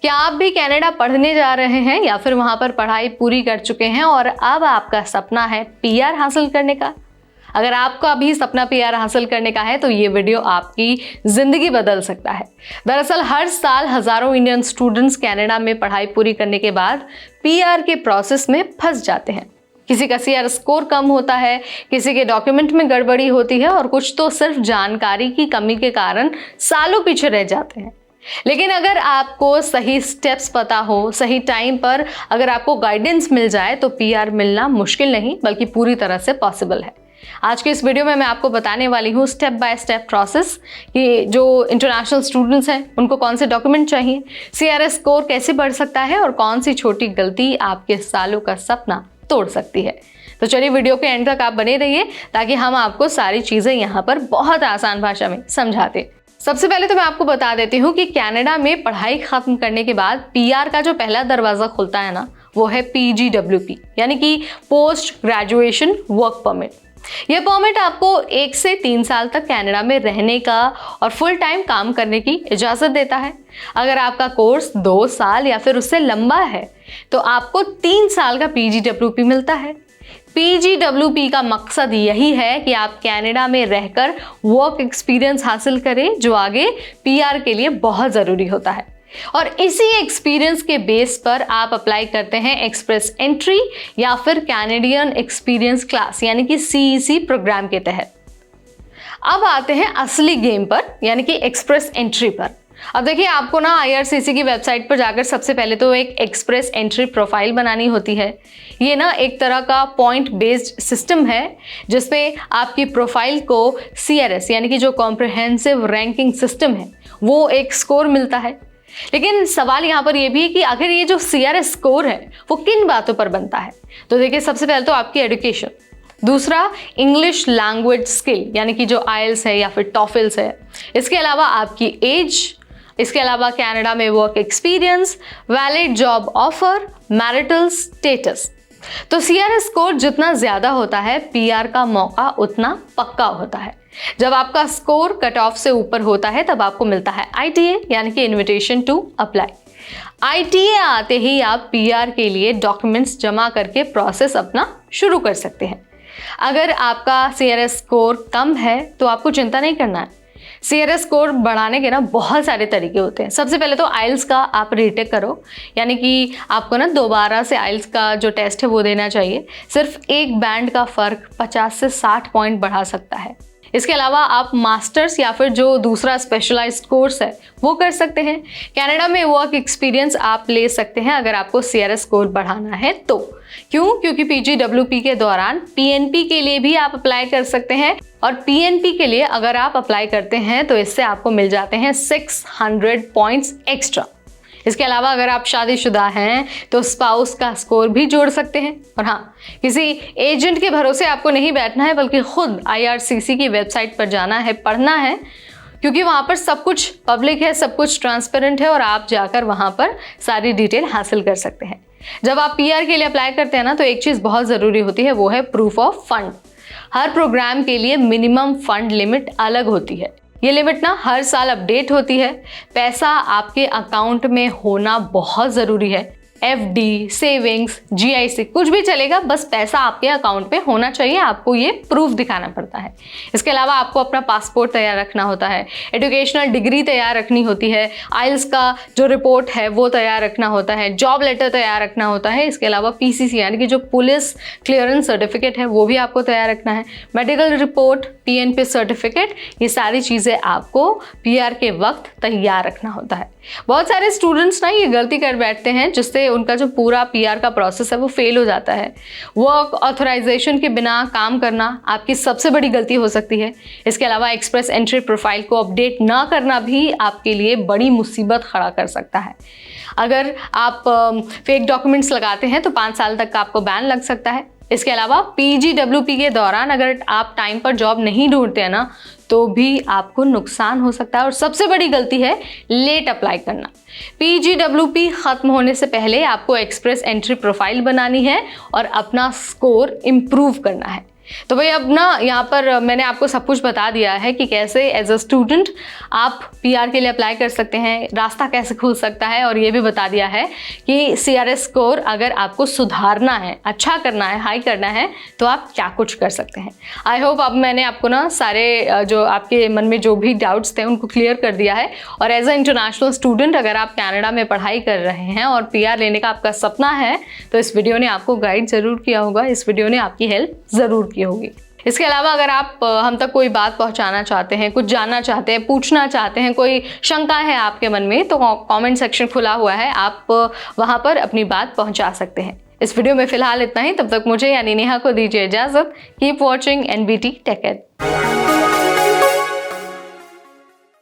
क्या आप भी कनाडा पढ़ने जा रहे हैं या फिर वहां पर पढ़ाई पूरी कर चुके हैं और अब आपका सपना है पीआर हासिल करने का? अगर आपका भी सपना पीआर हासिल करने का है तो ये वीडियो आपकी जिंदगी बदल सकता है। दरअसल हर साल हजारों इंडियन स्टूडेंट्स कनाडा में पढ़ाई पूरी करने के बाद पीआर के प्रोसेस में फंस जाते हैं। किसी का सीआर स्कोर कम होता है, किसी के डॉक्यूमेंट में गड़बड़ी होती है और कुछ तो सिर्फ जानकारी की कमी के कारण सालों पीछे रह जाते हैं। लेकिन अगर आपको सही स्टेप्स पता हो, सही टाइम पर अगर आपको गाइडेंस मिल जाए तो पीआर मिलना मुश्किल नहीं बल्कि पूरी तरह से पॉसिबल है। आज के इस वीडियो में मैं आपको बताने वाली हूँ स्टेप बाय स्टेप प्रोसेस कि जो इंटरनेशनल स्टूडेंट्स हैं उनको कौन से डॉक्यूमेंट चाहिए, सीआरएस स्कोर कैसे बढ़ सकता है और कौन सी छोटी गलती आपके सालों का सपना तोड़ सकती है। तो चलिए वीडियो के एंड तक आप बने रहिए ताकि हम आपको सारी चीजें यहाँ पर बहुत आसान भाषा में समझाते। सबसे पहले तो मैं आपको बता देती हूँ कि कनाडा में पढ़ाई खत्म करने के बाद पीआर का जो पहला दरवाजा खुलता है ना, वो है PGWP यानी कि पोस्ट ग्रेजुएशन वर्क परमिट। यह परमिट आपको 1 से 3 साल तक कनाडा में रहने का और फुल टाइम काम करने की इजाज़त देता है। अगर आपका कोर्स 2 साल या फिर उससे लंबा है तो आपको 3 साल का PGWP मिलता है। PGWP का मकसद यही है कि आप कनाडा में रहकर वर्क एक्सपीरियंस हासिल करें जो आगे पीआर के लिए बहुत ज़रूरी होता है। और इसी एक्सपीरियंस के बेस पर आप अप्लाई करते हैं एक्सप्रेस एंट्री या फिर कैनेडियन एक्सपीरियंस क्लास यानी कि CEC प्रोग्राम के तहत। अब आते हैं असली गेम पर यानी कि एक्सप्रेस एंट्री पर। अब देखिए आपको ना IRCC की वेबसाइट पर जाकर सबसे पहले तो एक एक्सप्रेस एंट्री प्रोफाइल बनानी होती है। ये ना एक तरह का पॉइंट बेस्ड सिस्टम है जिसमें आपकी प्रोफाइल को CRS यानी कि जो कॉम्प्रिहेंसिव रैंकिंग सिस्टम है वो एक स्कोर मिलता है। लेकिन सवाल यहाँ पर यह भी है कि आखिर ये जो CRS स्कोर है वो किन बातों पर बनता है। तो देखिए सबसे पहले तो आपकी एजुकेशन, दूसरा इंग्लिश लैंग्वेज स्किल यानी कि जो IELTS है या फिर TOEFL है, इसके अलावा आपकी एज, इसके अलावा कनाडा में work experience, valid job offer, marital status. तो CRS स्कोर जितना ज्यादा होता है पीआर का मौका उतना पक्का होता है। जब आपका स्कोर कट ऑफ से ऊपर होता है तब आपको मिलता है ITA यानी कि इनविटेशन टू अप्लाई। ITA आते ही आप पीआर के लिए डॉक्यूमेंट्स जमा करके प्रोसेस अपना शुरू कर सकते हैं। अगर आपका CRS स्कोर कम है तो आपको चिंता नहीं करना है। CRS स्कोर बढ़ाने के ना बहुत सारे तरीके होते हैं। सबसे पहले तो IELTS का आप रीटेक करो यानी कि आपको ना दोबारा से IELTS का जो टेस्ट है वो देना चाहिए। सिर्फ एक बैंड का फर्क 50 से 60 पॉइंट बढ़ा सकता है। इसके अलावा आप मास्टर्स या फिर जो दूसरा स्पेशलाइज्ड कोर्स है वो कर सकते हैं। कनाडा में वर्क एक्सपीरियंस आप ले सकते हैं अगर आपको CRS स्कोर बढ़ाना है तो। क्यों? क्योंकि PGWP के दौरान PNP के लिए भी आप अप्लाई कर सकते हैं और PNP के लिए अगर आप अप्लाई करते हैं तो इससे आपको मिल जाते हैं 600 पॉइंट्स एक्स्ट्रा। इसके अलावा अगर आप शादीशुदा हैं तो स्पाउस का स्कोर भी जोड़ सकते हैं। और हाँ, किसी एजेंट के भरोसे आपको नहीं बैठना है बल्कि खुद IRCC की वेबसाइट पर जाना है, पढ़ना है, क्योंकि वहाँ पर सब कुछ पब्लिक है, सब कुछ ट्रांसपेरेंट है और आप जाकर वहाँ पर सारी डिटेल हासिल कर सकते हैं। जब आप पीआर के लिए अप्लाई करते हैं ना तो एक चीज़ बहुत ज़रूरी होती है, वो है प्रूफ ऑफ फंड। हर प्रोग्राम के लिए मिनिमम फंड लिमिट अलग होती है। ये लिमिट ना हर साल अपडेट होती है। पैसा आपके अकाउंट में होना बहुत ज़रूरी है। FD, सेविंग्स, GIC कुछ भी चलेगा, बस पैसा आपके अकाउंट पे होना चाहिए। आपको ये प्रूफ दिखाना पड़ता है। इसके अलावा आपको अपना पासपोर्ट तैयार रखना होता है, एजुकेशनल डिग्री तैयार रखनी होती है, IELTS का जो रिपोर्ट है वो तैयार रखना होता है, जॉब लेटर तैयार रखना होता है। इसके अलावा PCC यानी कि जो पुलिस क्लियरेंस सर्टिफिकेट है वो भी आपको तैयार रखना है, मेडिकल रिपोर्ट, PNP सर्टिफिकेट, ये सारी चीज़ें आपको पीआर के वक्त तैयार रखना होता है। बहुत सारे स्टूडेंट्स ना ये गलती कर बैठते हैं जिससे उनका जो पूरा पीआर का प्रोसेस है वो फेल हो जाता है। वर्क ऑथराइजेशन के बिना काम करना आपकी सबसे बड़ी गलती हो सकती है। इसके अलावा एक्सप्रेस एंट्री प्रोफाइल को अपडेट ना करना भी आपके लिए बड़ी मुसीबत खड़ा कर सकता है। अगर आप फेक डॉक्यूमेंट्स लगाते हैं तो 5 साल तक का आपको बैन लग सकता है। इसके अलावा PGWP के दौरान अगर आप टाइम पर जॉब नहीं ढूंढते हैं ना तो भी आपको नुकसान हो सकता है। और सबसे बड़ी गलती है लेट अप्लाई करना। PGWP खत्म होने से पहले आपको एक्सप्रेस एंट्री प्रोफाइल बनानी है और अपना स्कोर इम्प्रूव करना है। तो भाई अब ना यहाँ पर मैंने आपको सब कुछ बता दिया है कि कैसे एज अ स्टूडेंट आप पीआर के लिए अप्लाई कर सकते हैं, रास्ता कैसे खुल सकता है, और ये भी बता दिया है कि सीआरएस स्कोर अगर आपको सुधारना है, अच्छा करना है, हाई करना है, तो आप क्या कुछ कर सकते हैं। आई होप अब मैंने आपको ना सारे जो आपके मन में जो भी डाउट्स थे उनको क्लियर कर दिया है। और एज अ इंटरनेशनल स्टूडेंट अगर आप कनाडा में पढ़ाई कर रहे हैं और पीआर लेने का आपका सपना है, तो इस वीडियो ने आपको गाइड ज़रूर किया होगा, इस वीडियो ने आपकी हेल्प ज़रूर की होगी। इसके अलावा अगर आप हम तक कोई बात पहुंचाना चाहते हैं, कुछ जानना चाहते हैं, पूछना चाहते हैं, कोई शंका है आपके मन में, तो कमेंट सेक्शन खुला हुआ है, आप वहां पर अपनी बात पहुंचा सकते हैं। इस वीडियो में फिलहाल इतना ही। तब तक मुझे यानी नेहा को दीजिए इजाजत। Keep watching NBT tech add.